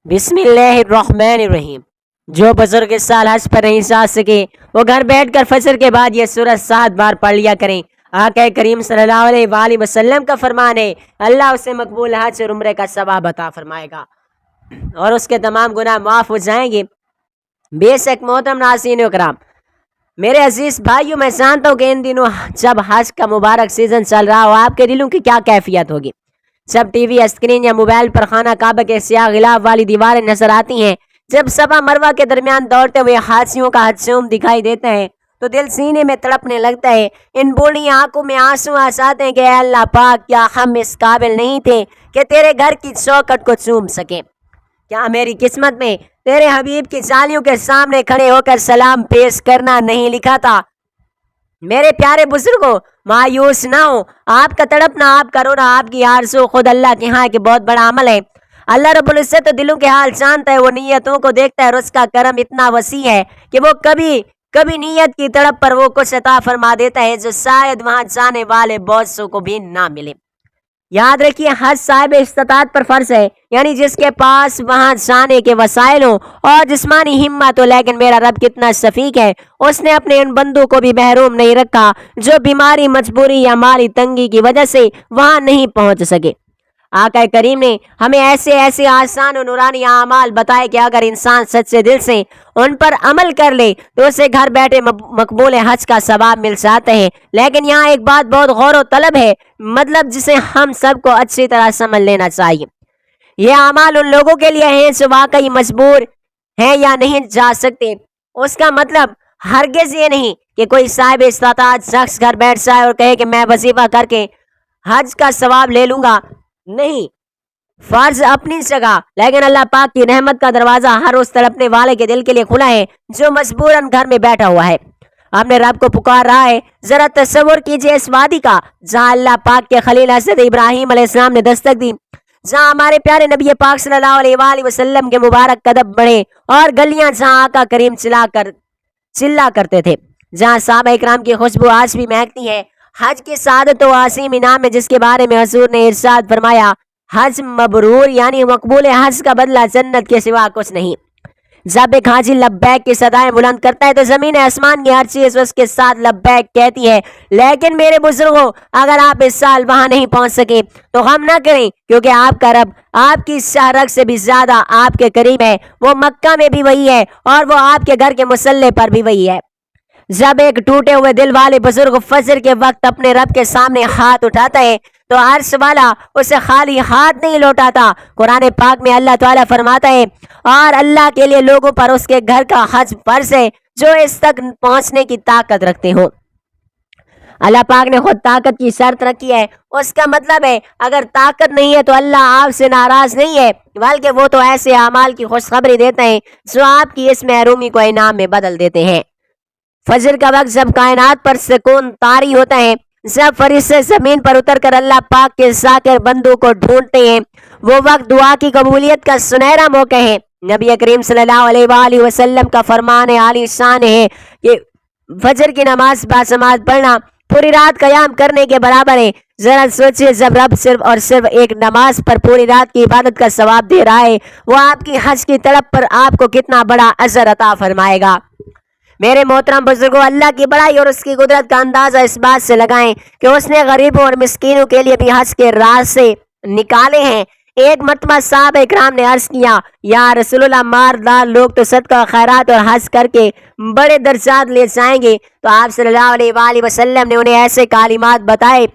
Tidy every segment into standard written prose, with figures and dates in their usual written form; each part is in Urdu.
بسم اللہ الرحمن الرحیم۔ جو بزرگ اس سال حج پر نہیں جا سکے وہ گھر بیٹھ کر فجر کے بعد یہ سورت 7 بار پڑھ لیا کریں۔ آقا کریم صلی اللہ علیہ وآلہ وسلم کا فرمان ہے، اللہ اسے مقبول حج اور عمرے کا ثواب عطا فرمائے گا اور اس کے تمام گناہ معاف ہو جائیں گے۔ بے شک محترم ناظرین اکرام، میرے عزیز بھائیوں، میں جانتا ہوں کہ ان دنوں جب حج کا مبارک سیزن چل رہا ہو آپ کے دلوں کی کیا کیفیت ہوگی۔ جب ٹی وی اسکرین یا موبائل پر خانہ کعبہ کے سیاہ غلاف والی دیواریں نظر آتی ہیں، جب صفا مروہ کے درمیان دوڑتے ہوئے حاجیوں کا ہجوم دکھائی دیتا ہے تو دل سینے میں تڑپنے لگتا ہے۔ ان بوڑھی آنکھوں میں آنسو آ جاتے ہیں کہ اے اللہ پاک، کیا ہم اس قابل نہیں تھے کہ تیرے گھر کی چوکھٹ کو چوم سکیں؟ کیا میری قسمت میں تیرے حبیب کی جالیوں کے سامنے کھڑے ہو کر سلام پیش کرنا نہیں لکھا تھا؟ میرے پیارے بزرگوں، مایوس نہ ہو، آپ کا تڑپنا، آپ کا رونا، آپ کی آرزو خود اللہ کے ہاں کہ بہت بڑا عمل ہے۔ اللہ رب العزت دلوں کے حال جانتا ہے، وہ نیتوں کو دیکھتا ہے اور اس کا کرم اتنا وسیع ہے کہ وہ کبھی نیت کی تڑپ پر وہ کچھ عطا فرما دیتا ہے جو شاید وہاں جانے والے بہت سو کو بھی نہ ملے۔ یاد رکھیے، حج صاحب استطاعت پر فرض ہے، یعنی جس کے پاس وہاں جانے کے وسائل ہوں اور جسمانی ہمت ہو۔ لیکن میرا رب کتنا شفیق ہے، اس نے اپنے ان بندوں کو بھی محروم نہیں رکھا جو بیماری، مجبوری یا مالی تنگی کی وجہ سے وہاں نہیں پہنچ سکے۔ آقا کریم نے ہمیں ایسے آسان و نورانی اعمال بتائے کہ اگر انسان سچے دل سے ان پر عمل کر لے تو اسے گھر بیٹھے مقبول حج کا ثواب مل جاتا ہے۔ لیکن یہاں ایک بات بہت غور و طلب ہے، مطلب جسے ہم سب کو اچھی طرح سمجھ لینا چاہیے۔ یہ اعمال ان لوگوں کے لیے ہیں جو واقعی مجبور ہیں یا نہیں جا سکتے۔ اس کا مطلب ہرگز یہ نہیں کہ کوئی صاحب استطاعت شخص گھر بیٹھ جائے اور کہے کہ میں وظیفہ کر کے حج کا ثواب لے لوں گا۔ نہیں، فرض اپنی جگہ، لیکن اللہ پاک کی رحمت کا دروازہ ہر اس تڑپنے والے کے دل کے لیے کھلا ہے جو مجبوراً گھر میں بیٹھا ہوا ہے، اپنے رب کو پکار رہا ہے۔ ذرا تصور کیجئے اس وادی کا جہاں اللہ پاک کے خلیل حضرت ابراہیم علیہ السلام نے دستک دی، جہاں ہمارے پیارے نبی پاک صلی اللہ علیہ وآلہ وسلم کے مبارک قدم بڑھے اور گلیاں جہاں آقا کریم چلا کرتے تھے، جہاں صحابہ اکرام کی خوشبو آج بھی مہکتی ہے۔ حج کی سعادت و عظیم انعام ہے جس کے بارے میں حضور نے ارشاد فرمایا، حج مبرور یعنی مقبول حج کا بدلہ جنت کے سوا کچھ نہیں۔ جب ایک حاجی لبیک کی صدائیں بلند کرتا ہے تو زمین آسمان کی ہر چیز اس کے ساتھ لبیک کہتی ہے۔ لیکن میرے بزرگوں، اگر آپ اس سال وہاں نہیں پہنچ سکے تو غم نہ کریں، کیونکہ آپ کا رب آپ کی شہرک سے بھی زیادہ آپ کے قریب ہے۔ وہ مکہ میں بھی وہی ہے اور وہ آپ کے گھر کے مصلی پر بھی وہی ہے۔ جب ایک ٹوٹے ہوئے دل والے بزرگ فجر کے وقت اپنے رب کے سامنے ہاتھ اٹھاتا ہے تو عرش والا اسے خالی ہاتھ نہیں لوٹاتا۔ قرآن پاک میں اللہ تعالیٰ فرماتا ہے، اور اللہ کے لیے لوگوں پر اس کے گھر کا حج فرض ہے جو اس تک پہنچنے کی طاقت رکھتے ہوں۔ اللہ پاک نے خود طاقت کی شرط رکھی ہے۔ اس کا مطلب ہے اگر طاقت نہیں ہے تو اللہ آپ سے ناراض نہیں ہے، بلکہ وہ تو ایسے اعمال کی خوشخبری دیتے ہیں جو آپ کی اس محرومی کو انعام میں بدل دیتے ہیں۔ فجر کا وقت جب کائنات پر سکون طاری ہوتا ہے، جب فرشتے زمین پر اتر کر اللہ پاک کے ذاکر بندوں کو ڈھونڈتے ہیں، وہ وقت دعا کی قبولیت کا سنہرا موقع ہے۔ نبی کریم صلی اللہ علیہ وآلہ وسلم کا فرمان عالی شان ہے کہ فجر کی نماز باجماعت پڑھنا پوری رات قیام کرنے کے برابر ہے۔ ذرا سوچئے، جب رب صرف اور صرف ایک نماز پر پوری رات کی عبادت کا ثواب دے رہا ہے، وہ آپ کی حج کی تڑپ پر آپ کو کتنا بڑا اجر عطا فرمائے گا۔ میرے محترم بزرگوں، اللہ کی بڑائی اور اس کی قدرت کا اندازہ اس بات سے لگائیں کہ اس نے غریبوں اور مسکینوں کے لیے بھی حج کے راستے نکالے ہیں۔ ایک مرتبہ صحابہ اکرام نے عرض کیا، یا رسول اللہ، مالدار لوگ تو صدقہ خیرات اور حج کر کے بڑے درجات لے جائیں گے، تو آپ صلی اللہ علیہ وآلہ وسلم نے انہیں ایسے کلمات بتائے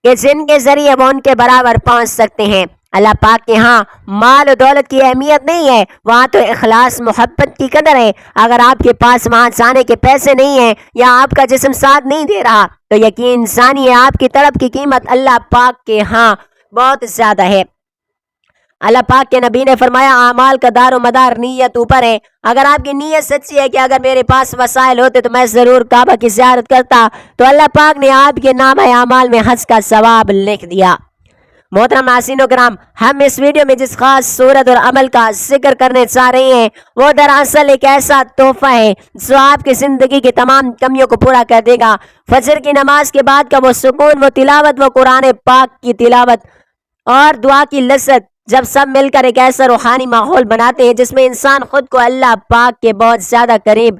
کہ جن کے ذریعے وہ ان کے برابر پہنچ سکتے ہیں۔ اللہ پاک کے ہاں مال و دولت کی اہمیت نہیں ہے، وہاں تو اخلاص، محبت کی قدر ہے۔ اگر آپ کے پاس وہاں جانے کے پیسے نہیں ہیں یا آپ کا جسم ساتھ نہیں دے رہا تو یقین ثانی ہے آپ کی طلب کی قیمت اللہ پاک کے ہاں بہت زیادہ ہے۔ اللہ پاک کے نبی نے فرمایا، اعمال کا دار و مدار نیت اوپر ہے۔ اگر آپ کی نیت سچی ہے کہ اگر میرے پاس وسائل ہوتے تو میں ضرور کعبہ کی زیارت کرتا، تو اللہ پاک نے آپ کے نام اعمال میں حج کا ثواب لکھ دیا۔ محترم ناظرین و کرام، ہم اس ویڈیو میں جس خاص صورت اور عمل کا ذکر کرنے چاہ رہے ہیں وہ دراصل ایک ایسا تحفہ ہے جو آپ کی زندگی کی تمام کمیوں کو پورا کر دے گا۔ فجر کی نماز کے بعد کا وہ سکون، وہ تلاوت، وہ قرآن پاک کی تلاوت اور دعا کی لذت جب سب مل کر ایک ایسا روحانی ماحول بناتے ہیں جس میں انسان خود کو اللہ پاک کے بہت زیادہ قریب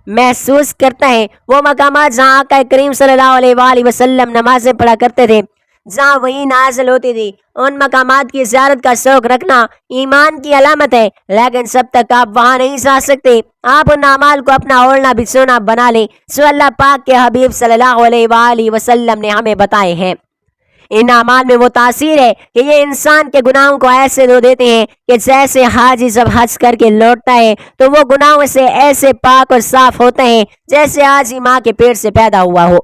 محسوس کرتا ہے، وہ مقامات جہاں آقا کریم صلی اللہ علیہ وآلہ وسلم نمازیں پڑھا کرتے تھے، جہاں وہی نازل ہوتی تھی، ان مقامات کی زیارت کا شوق رکھنا ایمان کی علامت ہے۔ لیکن جب تک آپ وہاں نہیں جا سکتے، آپ ان اعمال کو اپنا اوڑھنا بچھونا بنا لیں جو اللہ پاک کے حبیب صلی اللہ علیہ وآلہ وسلم نے ہمیں بتائے ہیں۔ ان اعمال میں وہ تاثیر ہے کہ یہ انسان کے گناہوں کو ایسے دھو دیتے ہیں کہ جیسے حاجی جب حج کر کے لوٹتا ہے تو وہ گناہوں سے ایسے پاک اور صاف ہوتے ہیں جیسے آج ہی ماں کے پیٹ سے پیدا ہوا ہو۔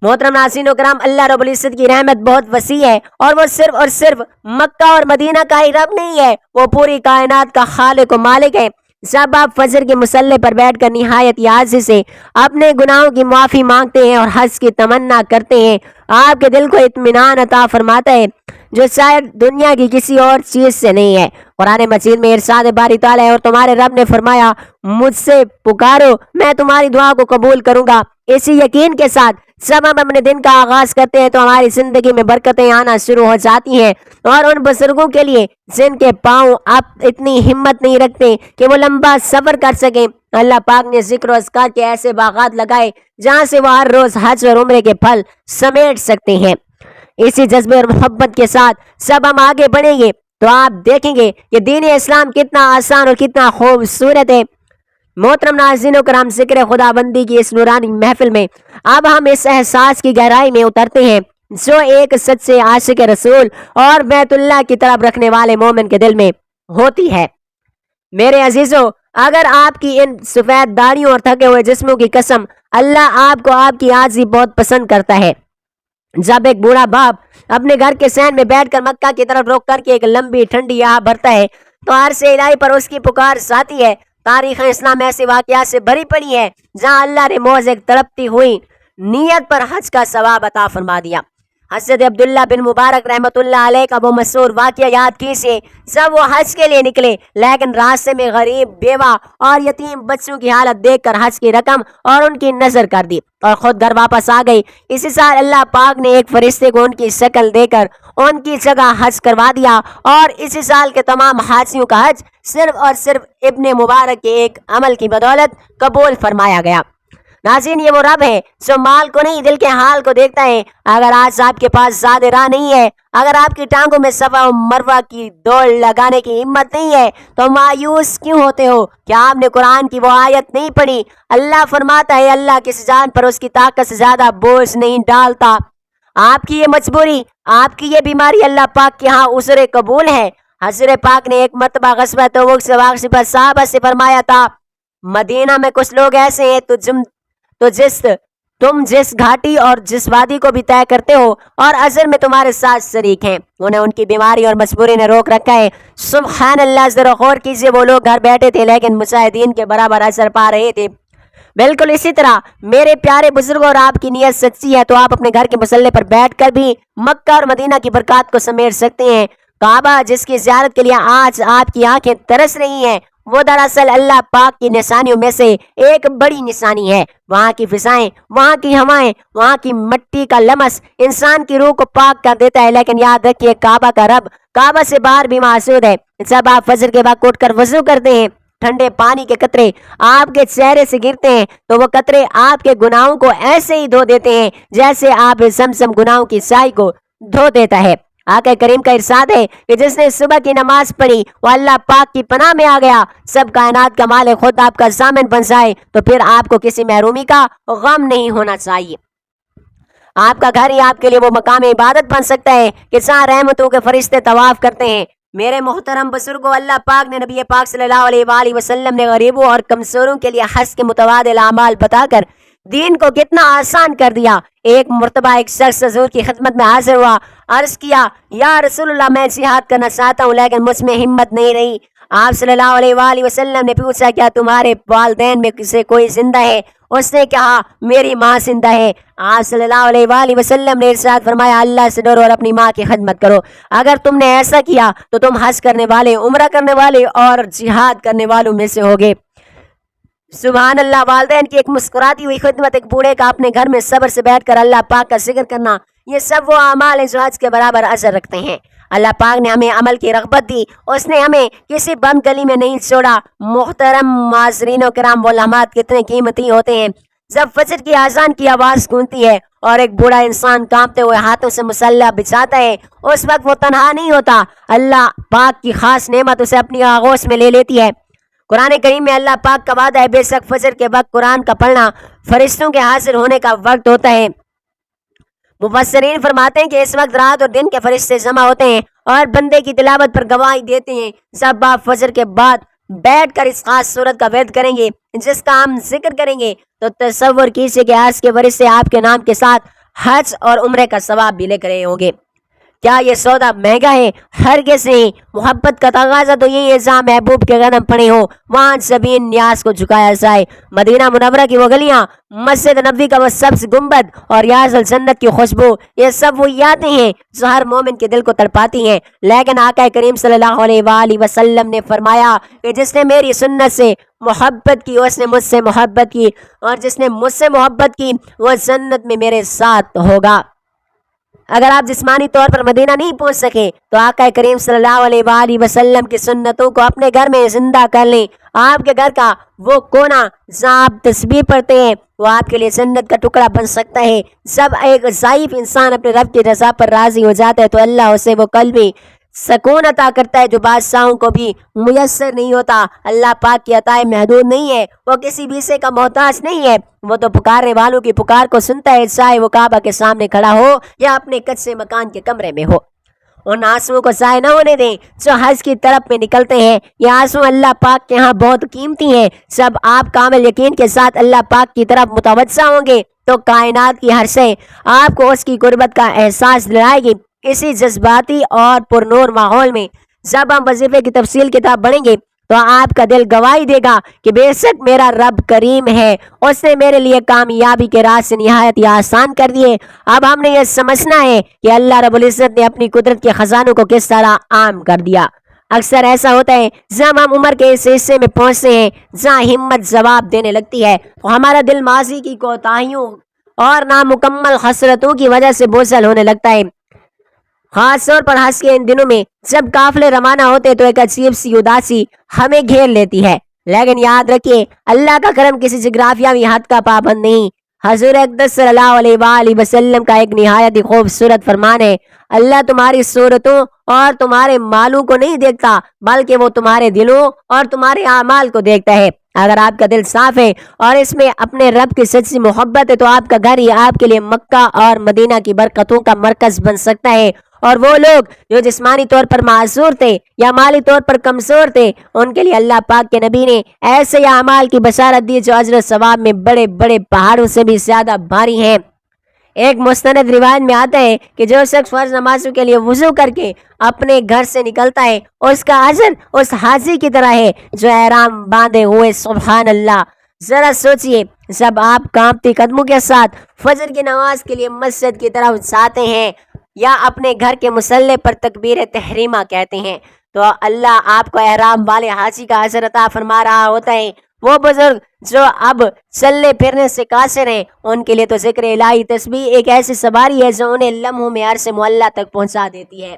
محترم ناظرین و کرام، اللہ رب العزت کی رحمت بہت وسیع ہے اور وہ صرف مکہ اور مدینہ کا ہی رب نہیں ہے، وہ پوری کائنات کا خالق و مالک ہے۔ جب آپ فجر کے مصلی پر بیٹھ کر نہایت عاجزی سے اپنے گناہوں کی معافی مانگتے ہیں اور حج کی تمنا کرتے ہیں، آپ کے دل کو اطمینان عطا فرماتا ہے جو شاید دنیا کی کسی اور چیز سے نہیں ہے۔ قرآن مجید میں ارشاد باری تعالیٰ ہے، اور تمہارے رب نے فرمایا مجھ سے پکارو میں تمہاری دعا کو قبول کروں گا۔ اسی یقین کے ساتھ جب ہم اپنے دن کا آغاز کرتے ہیں تو ہماری زندگی میں برکتیں آنا شروع ہو جاتی ہیں، اور ان بزرگوں کے لیے جن کے پاؤں اب اتنی ہمت نہیں رکھتے کہ وہ لمبا سفر کر سکیں، اللہ پاک نے ذکر و اذکار کے ایسے باغات لگائے جہاں سے وہ ہر روز حج اور عمرے کے پھل سمیٹ سکتے ہیں۔ اسی جذبے اور محبت کے ساتھ جب ہم آگے بڑھیں گے تو آپ دیکھیں گے کہ دین اسلام کتنا آسان اور کتنا خوبصورت ہے۔ محترم ناظرین و کرام، ذکر خدا بندی کی اس نورانی محفل میں اب ہم اس احساس کی گہرائی میں اترتے ہیں جو ایک سچے عاشق رسول اور بیت اللہ کی طرف رکھنے والے مومن کے دل میں ہوتی ہے۔ میرے عزیزو، اگر آپ کی ان سفید داڑھیوں اور تھکے ہوئے جسموں کی قسم، اللہ آپ کو آپ کی عاجزی بہت پسند کرتا ہے۔ جب ایک بوڑھا باپ اپنے گھر کے صحن میں بیٹھ کر مکہ کی طرف روک کر کے ایک لمبی ٹھنڈی آہ بھرتا ہے تو عرش الہی پر اس کی پکار ساتھی ہے۔ تاریخ اسلام ایسے واقعات سے بھری پڑی ہے جہاں اللہ نے محض ایک تڑپتی ہوئی نیت پر حج کا ثواب عطا فرما دیا۔ حضرت عبداللہ بن مبارک رحمت اللہ علیہ کا وہ مشہور واقعہ یاد کیجیے جب وہ حج کے لیے نکلے، لیکن راستے میں غریب، بیوہ اور یتیم بچوں کی حالت دیکھ کر حج کی رقم اور ان کی نظر کر دی اور خود گھر واپس آ گئی۔ اسی سال اللہ پاک نے ایک فرشتے کو ان کی شکل دے کر ان کی جگہ حج کروا دیا، اور اسی سال کے تمام حاجیوں کا حج صرف اور صرف ابن مبارک کے ایک عمل کی بدولت قبول فرمایا گیا۔ ناظرین، یہ وہ رب ہے جو مال کو نہیں دل کے حال کو دیکھتا ہے۔ اگر آج آپ کے پاس زیادہ راہ نہیں ہے، اگر آپ کی ٹانگوں میں صفا و مروہ کی دوڑ لگانے کی ہمت نہیں ہے تو مایوس کیوں ہوتے ہو؟ کیا آپ نے قرآن کی وہ آیت نہیں پڑھی؟ اللہ فرماتا ہے اللہ کسی جان پر اس کی طاقت سے زیادہ بوجھ نہیں ڈالتا۔ آپ کی یہ مجبوری، آپ کی یہ بیماری اللہ پاک کے ہاں عذر قبول ہے۔ حضرت پاک نے ایک مرتبہ غزوہ تبوک سے واپسی پر صحابہ سے فرمایا تھا، مدینہ میں کچھ لوگ ایسے ہیں تم جس گھاٹی اور جس وادی کو بھی طے کرتے ہو اور اجر میں تمہارے ساتھ شریک ہیں، انہیں ان کی بیماری اور مجبوری نے روک رکھا ہے۔ سبحان اللہ، ذرا غور کیجئے، وہ لوگ گھر بیٹھے تھے لیکن مجاہدین کے برابر اجر پا رہے تھے۔ بالکل اسی طرح میرے پیارے بزرگوں، اور آپ کی نیت سچی ہے تو آپ اپنے گھر کے مصلی پر بیٹھ کر بھی مکہ اور مدینہ کی برکات کو سمیٹ سکتے ہیں۔ کعبہ جس کی زیارت کے لیے آج آپ کی آنکھیں ترس رہی ہیں، وہ دراصل اللہ پاک کی نشانیوں میں سے ایک بڑی نشانی ہے۔ وہاں کی فضائیں، وہاں کی ہوائیں، وہاں کی مٹی کا لمس انسان کی روح کو پاک کر دیتا ہے۔ لیکن یاد رکھیے، کعبہ کا رب کعبہ سے باہر بھی موجود ہے۔ جب آپ فجر کے بعد اٹھ کر وضو کرتے ہیں، ٹھنڈے پانی کے قطرے آپ کے چہرے سے گرتے ہیں تو وہ قطرے آپ کے گناہوں کو ایسے ہی دھو دیتے ہیں جیسے آپ زمزم گناہوں کی سائی کو دھو دیتا ہے۔ آقا کریم کا ارشاد ہے کہ جس نے صبح کی نماز پڑھی وہ اللہ پاک کی پناہ میں آ گیا۔ سب کائنات کا مالک خود آپ کا ضامن بن جائے تو پھر آپ کو کسی محرومی کا غم نہیں ہونا چاہیے۔ آپ کا گھر ہی آپ کے لیے وہ مقام عبادت بن سکتا ہے کہ جہاں رحمتوں کے فرشتے طواف کرتے ہیں۔ میرے محترم بزرگوں، اللہ پاک نے نبی پاک صلی اللہ علیہ وآلہ وسلم نے غریبوں اور کمزوروں کے لیے حج کے متبادل اعمال بتا کر دین کو کتنا آسان کر دیا۔ ایک مرتبہ ایک شخص حضور کی خدمت میں حاضر ہوا، عرض کیا، یا رسول اللہ، میں جہاد کرنا چاہتا ہوں لیکن مجھ میں ہمت نہیں رہی۔ آپ صلی اللہ علیہ وآلہ وسلم نے پوچھا، کیا تمہارے والدین میں سے کوئی زندہ ہے؟ اس نے کہا، میری ماں زندہ ہے۔ آپ صلی اللہ علیہ وآلہ وسلم نے ارشاد فرمایا، اللہ سے ڈرو اور اپنی ماں کی خدمت کرو۔ اگر تم نے ایسا کیا تو تم حج کرنے والے، عمرہ کرنے والے اور جہاد کرنے والوں میں سے ہوگے۔ سبحان اللہ، والدین کی ایک مسکراتی ہوئی خدمت، ایک بوڑھے کا اپنے گھر میں صبر سے بیٹھ کر اللہ پاک کا ذکر کرنا، یہ سب وہ اعمال ہیں جو حج کے برابر اجر رکھتے ہیں۔ اللہ پاک نے ہمیں عمل کی رغبت دی، اس نے ہمیں کسی بند گلی میں نہیں چھوڑا۔ محترم معزرین و کرام، وہ لمحات کتنے قیمتی ہوتے ہیں جب فجر کی اذان کی آواز گونجتی ہے اور ایک بوڑھا انسان کانپتے ہوئے ہاتھوں سے مصلی بچھاتا ہے۔ اس وقت وہ تنہا نہیں ہوتا، اللہ پاک کی خاص نعمت اسے اپنی آغوش میں لے لیتی ہے۔ قرآن کریم میں اللہ پاک کا وعدہ ہے، بے شک فجر کے وقت قرآن کا پڑھنا فرشتوں کے حاضر ہونے کا وقت ہوتا ہے۔ مفسرین فرماتے ہیں کہ اس وقت رات اور دن کے فرشتے جمع ہوتے ہیں اور بندے کی تلاوت پر گواہی دیتے ہیں۔ جب آپ فجر کے بعد بیٹھ کر اس خاص صورت کا وید کریں گے جس کا ہم ذکر کریں گے تو تصور کیجیے کہ آج کے فرشتے آپ کے نام کے ساتھ حج اور عمرے کا ثواب بھی لے کر رہے ہوں گے۔ کیا یہ سودا مہنگا ہے؟ ہرگز نہیں۔ محبت کا تقاضا تو یہی ہے جہاں محبوب کے قدم پڑے ہوں وہاں زمین نیاز کو جھکایا جائے۔ مدینہ منورہ کی وہ گلیاں، مسجد نبوی کا وہ سبز گنبد اور ریاض الجنت کی خوشبو، یہ سب وہ یادیں ہیں جو ہر مومن کے دل کو تڑپاتی ہیں۔ لیکن آقا کریم صلی اللہ علیہ وآلہ وسلم نے فرمایا کہ جس نے میری سنت سے محبت کی اس نے مجھ سے محبت کی، اور جس نے مجھ سے محبت کی وہ جنت میں میرے ساتھ ہوگا۔ اگر آپ جسمانی طور پر مدینہ نہیں پہنچ سکے تو آقا کریم صلی اللہ علیہ وآلہ وسلم کی سنتوں کو اپنے گھر میں زندہ کر لیں۔ آپ کے گھر کا وہ کونا جہاں آپ تسبیح پڑھتے ہیں وہ آپ کے لیے جنت کا ٹکڑا بن سکتا ہے۔ جب ایک ضعیف انسان اپنے رب کی رضا پر راضی ہو جاتا ہے تو اللہ اسے وہ قلبی سکون عطا کرتا ہے جو بادشاہوں کو بھی میسر نہیں ہوتا۔ اللہ پاک کی عطائیں محدود نہیں ہے، وہ کسی بھی سے کا محتاج نہیں ہے، وہ تو پکارنے والوں کی پکار کو سنتا ہے، چاہے وہ کعبہ کے سامنے کھڑا ہو یا اپنے کچے مکان کے کمرے میں ہو۔ ان آنسوؤں کو ضائع نہ ہونے دیں جو حج کی طرف میں نکلتے ہیں۔ یہ آنسو اللہ پاک کے ہاں بہت قیمتی ہیں۔ جب آپ کامل یقین کے ساتھ اللہ پاک کی طرف متوجہ ہوں گے تو کائنات کی ہر شے آپ کو اس کی قربت کا احساس دلائے گی۔ اسی جذباتی اور پرنور ماحول میں جب ہم وظیفے کی تفصیل کتاب پڑھیں گے تو آپ کا دل گواہی دے گا کہ بے شک میرا رب کریم ہے، اس نے میرے لیے کامیابی کے راستے نہایت آسان کر دیے۔ اب ہم نے یہ سمجھنا ہے کہ اللہ رب العزت نے اپنی قدرت کے خزانوں کو کس طرح عام کر دیا۔ اکثر ایسا ہوتا ہے جب ہم عمر کے اس حصے میں پہنچتے ہیں جہاں ہمت جواب دینے لگتی ہے تو ہمارا دل ماضی کی کوتاہیوں اور نامکمل حسرتوں کی وجہ سے بوجھل ہونے لگتا ہے۔ خاص طور پر حج کے ان دنوں میں جب قافلے روانہ ہوتے تو ایک عجیب سی اداسی ہمیں گھیر لیتی ہے، لیکن یاد رکھیے اللہ کا کرم کسی جغرافیائی حد کا پابند نہیں۔ حضور اقدس صلی اللہ علیہ وآلہ وسلم کا ایک نہایت خوبصورت فرمان ہے، اللہ تمہاری صورتوں اور تمہارے مالوں کو نہیں دیکھتا بلکہ وہ تمہارے دلوں اور تمہارے اعمال کو دیکھتا ہے۔ اگر آپ کا دل صاف ہے اور اس میں اپنے رب کی سچی محبت ہے تو آپ کا گھر ہی آپ کے لیے مکہ اور مدینہ کی برکتوں کا مرکز بن سکتا ہے، اور وہ لوگ جو جسمانی طور پر معذور تھے یا مالی طور پر کمزور تھے ان کے لیے اللہ پاک کے نبی نے ایسے اعمال کی بشارت دی جو اجر و ثواب میں بڑے بڑے پہاڑوں سے بھی زیادہ بھاری ہیں۔ ایک مستند روایت میں آتا ہے کہ جو شخص فرض نمازوں کے لیے وضو کر کے اپنے گھر سے نکلتا ہے اس کا اجر اس حاجی کی طرح ہے جو احرام باندھے ہوئے۔ سبحان اللہ! ذرا سوچئے جب آپ کانپتی قدموں کے ساتھ فجر کی نماز کے لیے مسجد کی طرف جاتے ہیں یا اپنے گھر کے مصلی پر تکبیر تحریمہ کہتے ہیں تو اللہ آپ کو احرام والے حاجی کا اجر عطا فرما رہا ہوتا ہے۔ وہ بزرگ جو اب چلنے پھرنے سے قاصر ہیں ان کے لیے تو ذکر الہی تسبیح ایک ایسی سواری ہے جو انہیں لمحوں میں عرش معلیٰ تک پہنچا دیتی ہے۔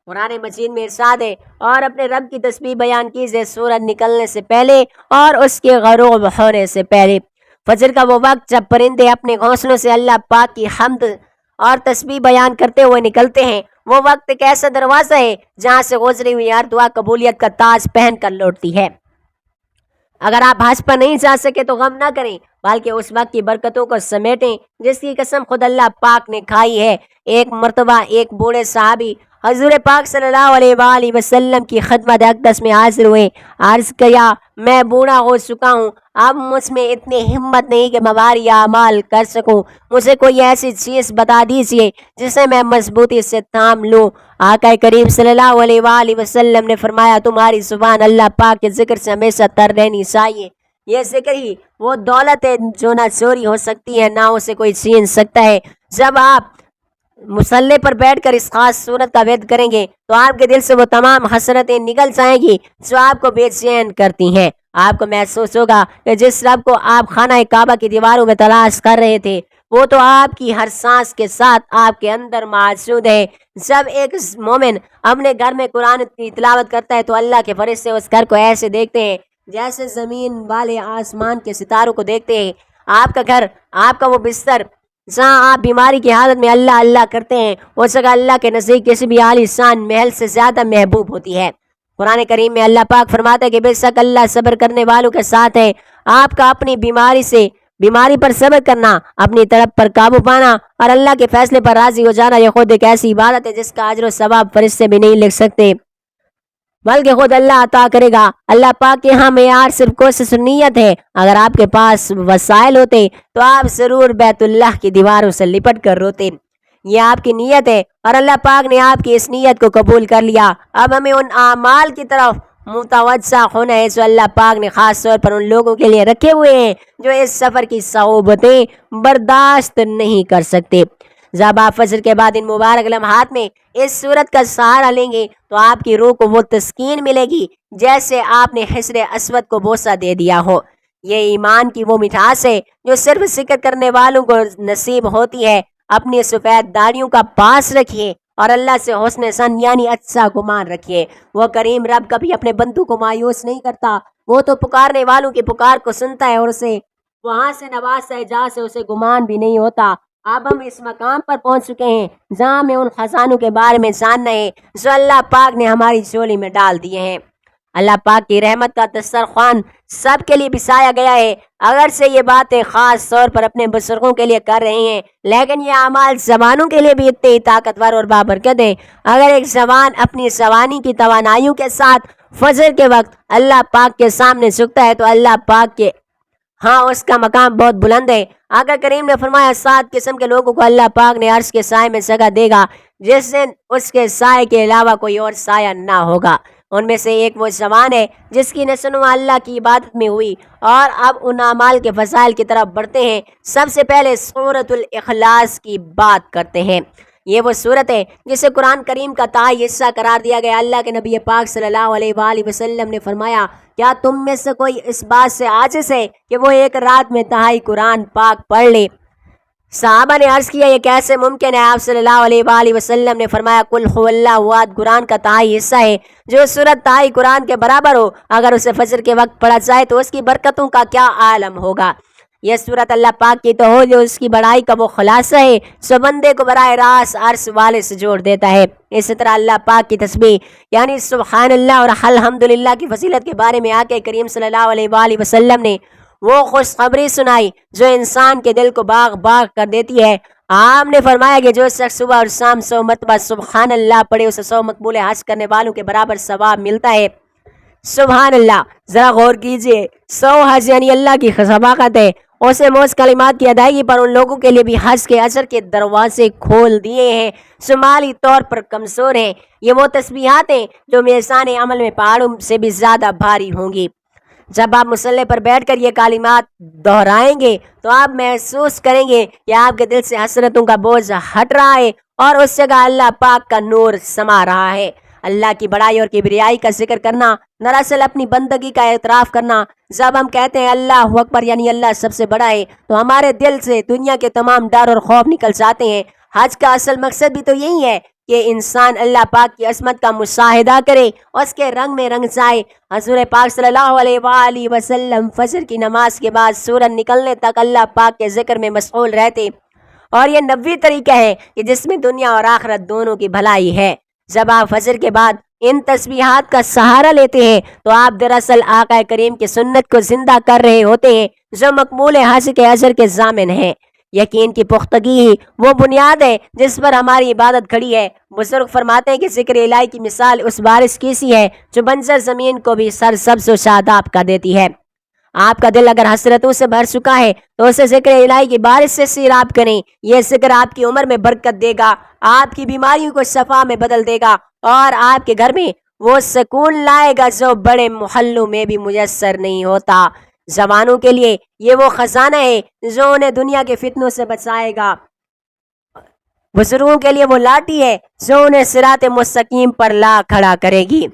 قرآن مجید میں ارشاد ہے، اور اپنے رب کی تسبیح بیان کیجئے سورج نکلنے سے پہلے اور اس کے غروب ہونے سے پہلے۔ فجر کا وہ وقت جب پرندے اپنے گھونسلوں سے اللہ پاک کی حمد اور تسبیح بیان کرتے ہوئے نکلتے ہیں، وہ وقت ایک ایسا دروازہ ہے جہاں سے گزری ہوئی ہر دعا قبولیت کا تاج پہن کر لوٹتی ہے۔ اگر آپ حج پر نہیں جا سکے تو غم نہ کریں بلکہ اس وقت کی برکتوں کو سمیٹیں جس کی قسم خود اللہ پاک نے کھائی ہے۔ ایک مرتبہ ایک بوڑھے صحابی حضور پاک صلی اللہ علیہ وآلہ وسلم کی خدمت اقدس میں حاضر ہوئے۔ عرض کیا، میں بوڑھا ہو چکا ہوں، اب مجھ میں اتنی ہمت نہیں کہ میں بھاری اعمال کر سکوں، مجھے کوئی ایسی چیز بتا دیجئے جسے میں مضبوطی سے تھام لوں۔ آقا کریم صلی اللہ علیہ وآلہ وسلم نے فرمایا، تمہاری زبان اللہ پاک کے ذکر سے ہمیشہ تر رہنی چاہیے۔ یہ ذکر ہی وہ دولت ہے جو نہ چوری ہو سکتی ہے نہ اسے کوئی چھین سکتا ہے۔ جب آپ مصلی پر بیٹھ کر اس خاص صورت کا وید کریں گے تو آپ کے دل سے وہ تمام حسرتیں نکل جائیں گی جو آپ کو بے چین کرتی ہیں۔ آپ کو محسوس ہوگا کہ جس رب کو آپ خانہ کعبہ کی دیواروں میں تلاش کر رہے تھے وہ تو آپ کی ہر سانس کے ساتھ آپ کے اندر موجود ہے۔ جب ایک مومن اپنے گھر میں قرآن کی تلاوت کرتا ہے تو اللہ کے فرشتے اس گھر کو ایسے دیکھتے ہیں جیسے زمین والے آسمان کے ستاروں کو دیکھتے ہیں۔ آپ کا گھر، آپ کا وہ بستر جہاں آپ بیماری کی حالت میں اللہ اللہ کرتے ہیں، اس جگہ اللہ کے نزدیک کسی بھی عالی شان محل سے زیادہ محبوب ہوتی ہے۔ قرآن کریم میں اللہ پاک فرماتا ہے کہ بے شک اللہ صبر کرنے والوں کے ساتھ ہے۔ آپ کا اپنی بیماری پر صبر کرنا، اپنی طرف پر قابو پانا اور اللہ کے فیصلے پر راضی ہو جانا، یہ خود ایک ایسی عبادت ہے جس کا اجر و ثواب فرشتے بھی نہیں لکھ سکتے، بلکہ خود اللہ عطا کرے گا۔ اللہ پاک کے ہاں معیار صرف کوشش اور نیت ہے۔ اگر آپ کے پاس وسائل ہوتے تو آپ ضرور بیت اللہ کی دیواروں سے لپٹ کر روتے۔ یہ آپ کی نیت ہے اور اللہ پاک نے آپ کی اس نیت کو قبول کر لیا۔ اب ہمیں ان اعمال کی طرف متوجہ ہونا ہے جو اللہ پاک نے خاص طور پر ان لوگوں کے لیے رکھے ہوئے ہیں جو اس سفر کی صعوبتیں برداشت نہیں کر سکتے۔ جب آپ فجر کے بعد ان مبارک لمحات میں اس صورت کا سہارا لیں گے تو آپ کی روح کو وہ تسکین ملے گی جیسے آپ نے حجر اسود کو بوسہ دے دیا ہو۔ یہ ایمان کی وہ مٹھاس ہے جو صرف ذکر کرنے والوں کو نصیب ہوتی ہے۔ اپنی سفید داڑھیوں کا پاس رکھیے اور اللہ سے حسن سن یعنی اچھا گمان رکھیے۔ وہ کریم رب کبھی اپنے بندوں کو مایوس نہیں کرتا، وہ تو پکارنے والوں کی پکار کو سنتا ہے اور اسے وہاں سے نوازتا ہے جہاں سے اسے گمان بھی نہیں ہوتا۔ اب ہم اس مقام پر پہنچ چکے ہیں جہاں میں ان خزانوں کے بارے میں جاننا ہے جو اللہ پاک نے ہماری جھولی میں ڈال دیے ہیں۔ اللہ پاک کی رحمت کا دسترخوان سب کے لیے بچھایا گیا ہے۔ اگر سے یہ باتیں خاص طور پر اپنے بزرگوں کے لیے کر رہے ہیں، لیکن یہ اعمال زبانوں کے لیے بھی اتنے ہی طاقتور اور بابرکت ہیں۔ اگر ایک زبان اپنی زبانی کی توانائیوں کے ساتھ فجر کے وقت اللہ پاک کے سامنے جھکتا ہے تو اللہ پاک کے ہاں اس کا مقام بہت بلند ہے۔ آقا کریم نے فرمایا 7 قسم کے لوگوں کو اللہ پاک نے عرش کے سائے میں جگہ دے گا جس دن اس کے سائے کے علاوہ کوئی اور سایہ نہ ہوگا۔ ان میں سے ایک وہ زبان ہے جس کی نشوونما اللہ کی عبادت میں ہوئی۔ اور اب ان اعمال کے فضائل کی طرف بڑھتے ہیں۔ سب سے پہلے سورۃ الاخلاص کی بات کرتے ہیں۔ یہ وہ صورت ہے جسے قرآن کریم کا تہائی حصہ قرار دیا گیا۔ اللہ کے نبی پاک صلی اللہ علیہ وآلہ وسلم نے فرمایا کیا تم میں سے کوئی اس بات سے عاجز ہے کہ وہ ایک رات میں تہائی قرآن پاک پڑھ لے؟ صحابہ نے عرض کیا یہ کیسے ممکن ہے؟ آپ صلی اللہ علیہ وآلہ وسلم نے فرمایا قل هو اللہ احد قرآن کا تہائی حصہ ہے جو سورت تہائی قرآن کے برابر ہو۔ اگر اسے فجر کے وقت پڑھا جائے تو اس کی برکتوں کا کیا عالم ہوگا۔ یہ سورت اللہ پاک کی تو ہو جو اس کی بڑائی کا وہ خلاصہ ہے سو بندے کو براہ راست عرش والے سے جوڑ دیتا ہے۔ اسی طرح اللہ پاک کی تسبیح یعنی سبحان اللہ اور الحمدللہ کی فضیلت کے بارے میں آقا کریم صلی اللہ علیہ وآلہ وسلم نے وہ خوشخبری سنائی جو انسان کے دل کو باغ باغ کر دیتی ہے۔ آپ نے فرمایا کہ جو شخص صبح اور شام 100 مرتبہ سبحان اللہ پڑھے اسے 100 مقبول حج کرنے والوں کے برابر ثواب ملتا ہے۔ سبحان اللہ، ذرا غور کیجئے، 100 حج یعنی اللہ کی خزاباقت ہے۔ اسے موز کلمات کی ادائیگی پر ان لوگوں کے لیے بھی حج کے اجر کے دروازے کھول دیے ہیں جو مالی طور پر کمزور ہیں۔ یہ وہ تسبیحات ہیں جو میزان عمل میں پہاڑوں سے بھی زیادہ بھاری ہوں گی۔ جب آپ مصلی پر بیٹھ کر یہ کلمات دہرائیں گے تو آپ محسوس کریں گے کہ آپ کے دل سے حسرتوں کا بوجھ ہٹ رہا ہے اور اس جگہ اللہ پاک کا نور سما رہا ہے۔ اللہ کی بڑائی اور کبریائی کا ذکر کرنا دراصل اپنی بندگی کا اعتراف کرنا۔ جب ہم کہتے ہیں اللہ اکبر یعنی اللہ سب سے بڑا ہے تو ہمارے دل سے دنیا کے تمام ڈر اور خوف نکل جاتے ہیں۔ حج کا اصل مقصد بھی تو یہی ہے کہ انسان اللہ پاک کی عظمت کا مشاہدہ کرے، اس کے رنگ میں رنگ جائے۔ حضور پاک صلی اللہ علیہ وآلہ وسلم فجر کی نماز کے بعد سورج نکلنے تک اللہ پاک کے ذکر میں مشغول رہتے، اور یہ 90 طریقہ ہے کہ جس میں دنیا اور آخرت دونوں کی بھلائی ہے۔ جب آپ فجر کے بعد ان تسبیحات کا سہارا لیتے ہیں تو آپ دراصل آقا کریم کی سنت کو زندہ کر رہے ہوتے ہیں جو مقبول حج کے اجر کے ضامن ہیں۔ یقین کی پختگی ہی وہ بنیاد ہے جس پر ہماری عبادت کھڑی ہے۔ بزرگ فرماتے ہیں کہ ذکر الہی کی مثال اس بارش کی سی ہے جو بنجر زمین کو بھی سرسبز و شاداب کر دیتی ہے۔ آپ کا دل اگر حسرتوں سے بھر چکا ہے تو اسے ذکر الہی کی بارش سے سیراب کریں۔ یہ ذکر آپ کی عمر میں برکت دے گا، آپ کی بیماریوں کو شفا میں بدل دے گا اور آپ کے گھر میں وہ سکون لائے گا جو بڑے محلوں میں بھی میسر نہیں ہوتا۔ جوانوں کے لیے یہ وہ خزانہ ہے جو انہیں دنیا کے فتنوں سے بچائے گا۔ بزرگوں کے لیے وہ لاٹھی ہے جو انہیں صراط مستقیم پر لا کھڑا کرے گی۔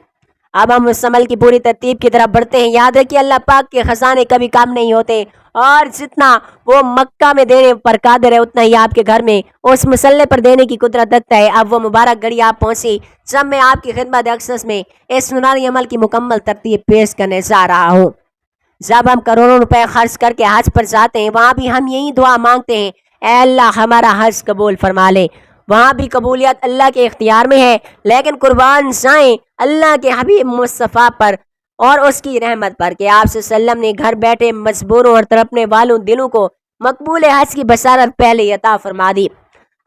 اب ہم اس عمل کی پوری ترتیب کی طرف بڑھتے ہیں۔ یاد رکھیے اللہ پاک کے خزانے کبھی کم نہیں ہوتے، اور جتنا وہ مکہ میں دینے پر قادر ہے اتنا ہی آپ کے گھر میں اس مسئلے پر دینے کی قدرت رکھتا ہے۔ اب وہ مبارک گھڑی آپ پہنچی جب میں آپ کی خدمت اقدس میں اس نورانی عمل کی مکمل ترتیب پیش کرنے جا رہا ہوں۔ جب ہم کروڑوں روپے خرچ کر کے حج پر جاتے ہیں وہاں بھی ہم یہی دعا مانگتے ہیں، اے اللہ ہمارا حج قبول فرما لے۔ وہاں بھی قبولیت اللہ کے اختیار میں ہے، لیکن قربان جائیں اللہ کے حبیب مصطفیٰ پر اور اس کی رحمت پر کہ آپ صلی اللہ علیہ وسلم نے گھر بیٹھے مجبوروں اور تڑپنے والوں دلوں کو مقبول حج کی بشارت پہلے عطا فرما دی۔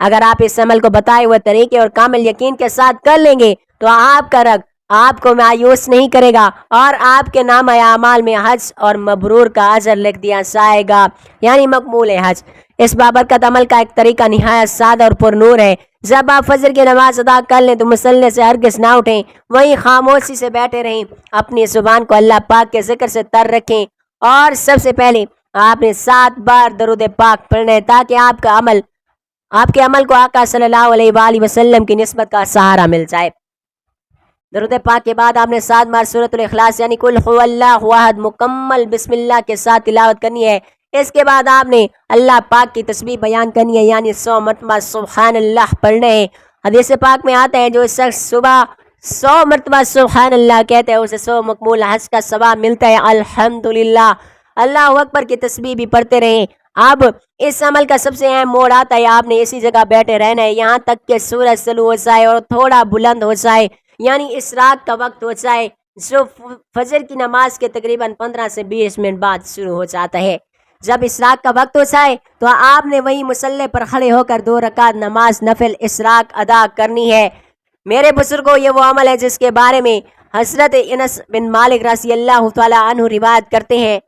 اگر آپ اس عمل کو بتائے ہوئے طریقے اور کامل یقین کے ساتھ کر لیں گے تو آپ کا رب آپ کو مایوس نہیں کرے گا اور آپ کے نام اعمال میں حج اور مبرور کا اجر لکھ دیا جائے گا، یعنی مقبول حج۔ اس بابرکت عمل کا ایک طریقہ نہایت سادہ اور پر نور ہے۔ جب آپ فجر کی نماز ادا کر لیں تو مصلی سے ہرگز نہ اٹھیں، وہیں خاموشی سے بیٹھے رہیں، اپنی زبان کو اللہ پاک کے ذکر سے تر رکھیں، اور سب سے پہلے آپ نے 7 بار درود پاک پڑھنا ہے تاکہ آپ کے عمل کو آقا صلی اللہ علیہ وآلہ وسلم کی نسبت کا سہارا مل جائے۔ درود پاک کے بعد آپ نے 7 بار سورۃ الاخلاص یعنی قل هو اللہ احد مکمل بسم اللہ کے ساتھ تلاوت کرنی ہے۔ اس کے بعد آپ نے اللہ پاک کی تسبیح بیان کرنی ہے، یعنی 100 مرتبہ سبحان اللہ پڑھنے ہیں۔ حدیث پاک میں آتا ہے جو شخص صبح 100 مرتبہ سبحان اللہ کہتے ہیں اسے 100 مقبول حج کا ثواب ملتا ہے۔ الحمدللہ، اللہ اکبر کی تسبیح بھی پڑھتے رہیں۔ اب اس عمل کا سب سے اہم موڑ آتا ہے، آپ نے اسی جگہ بیٹھے رہنا ہے یہاں تک کہ سورج طلوع ہو جائے اور تھوڑا بلند ہو جائے، یعنی اشراق کا وقت ہو جائے، جو فجر کی نماز کے تقریباً 15 سے 20 منٹ بعد شروع ہو جاتا ہے۔ جب اشراق کا وقت ہو جائے تو آپ نے وہی مصلی پر کھڑے ہو کر 2 رکعت نماز نفل اشراق ادا کرنی ہے۔ میرے بزرگوں، یہ وہ عمل ہے جس کے بارے میں حضرت انس بن مالک رضی اللہ تعالیٰ عنہ روایت کرتے ہیں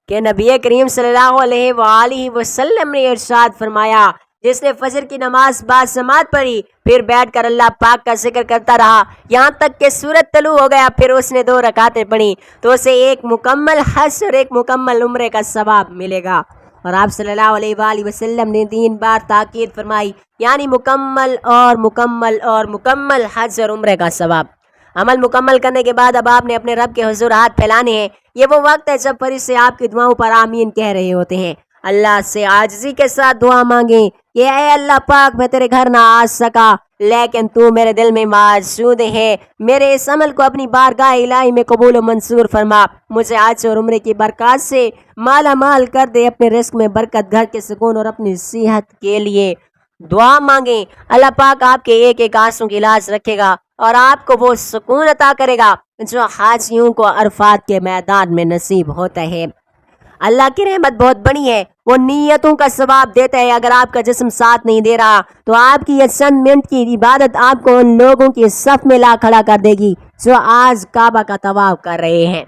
کہ نبی کریم صلی اللہ علیہ وآلہ وسلم نے ارشاد فرمایا، جس نے فجر کی نماز بعد جماعت پڑھی پھر بیٹھ کر اللہ پاک کا ذکر کرتا رہا یہاں تک کہ سورج طلوع ہو گیا، پھر اس نے 2 رکعتیں پڑھی تو اسے ایک مکمل حج اور ایک مکمل عمرے کا ثواب ملے گا۔ اور آپ صلی اللہ علیہ وآلہ وسلم نے 3 بار تاکید فرمائی، یعنی مکمل اور مکمل اور مکمل حج اور عمرے کا ثواب۔ عمل مکمل کرنے کے بعد اب آپ نے اپنے رب کے حضور ہاتھ پھیلانے ہیں۔ یہ وہ وقت ہے جب فرشتے آپ کی دعاؤں پر آمین کہہ رہے ہوتے ہیں۔ اللہ سے عاجزی کے ساتھ دعا مانگیں کہ اے اللہ پاک، میں تیرے گھر نہ آ سکا لیکن تو میرے دل میں موجود ہے، میرے اس عمل کو اپنی بارگاہ الہی میں قبول و منظور فرما، مجھے حج اور عمرے کی برکات سے مالا مال کر دے، اپنے رزق میں برکت، گھر کے سکون اور اپنی صحت کے لیے دعا مانگیں۔ اللہ پاک آپ کے ایک ایک آنسو کی لاج رکھے گا اور آپ کو وہ سکون عطا کرے گا جو حاجیوں کو عرفات کے میدان میں نصیب ہوتا ہے۔ اللہ کی رحمت بہت بڑی ہے، وہ نیتوں کا ثواب دیتا ہے۔ اگر آپ کا جسم ساتھ نہیں دے رہا تو آپ کی یہ چند منٹ کی عبادت آپ کو ان لوگوں کی صف میں لا کھڑا کر دے گی جو آج کعبہ کا طواف کر رہے ہیں۔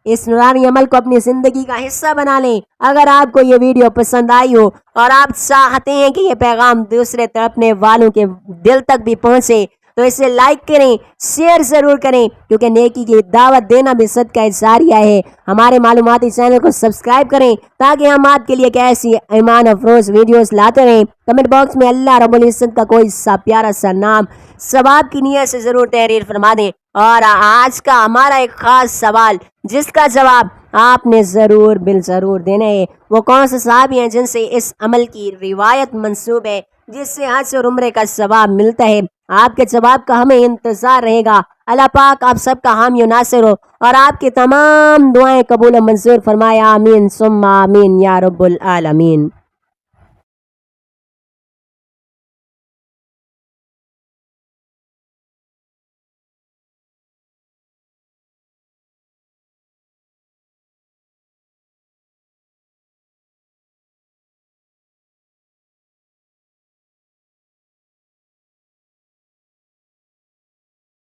اس نورانی عمل کو اپنی زندگی کا حصہ بنا لیں۔ اگر آپ کو یہ ویڈیو پسند آئی ہو اور آپ چاہتے ہیں کہ یہ پیغام دوسرے تڑپنے والوں کے دل تک بھی پہنچے تو اسے لائک کریں، شیئر ضرور کریں، کیونکہ نیکی کی دعوت دینا بھی صدقہ جاریہ ہے۔ ہمارے معلوماتی چینل کو سبسکرائب کریں تاکہ ہم آپ کے لیے ایسی ایمان افروز ویڈیوز لاتے رہیں۔ کمنٹ باکس میں اللہ رب العزت کا کوئی سا پیارا سا نام ثواب کی نیت سے ضرور تحریر فرما دیں۔ اور آج کا ہمارا ایک خاص سوال جس کا جواب آپ نے ضرور دینا ہے، وہ کون سے صحابی ہیں جن سے اس عمل کی روایت منسوب ہے جس سے حج اور عمرے کا ثواب ملتا ہے؟ آپ کے جواب کا ہمیں انتظار رہے گا۔ اللہ پاک آپ سب کا حامی و ناصر ہو اور آپ کی تمام دعائیں قبول و منظور فرمائے، آمین ثم آمین یا رب العالمین۔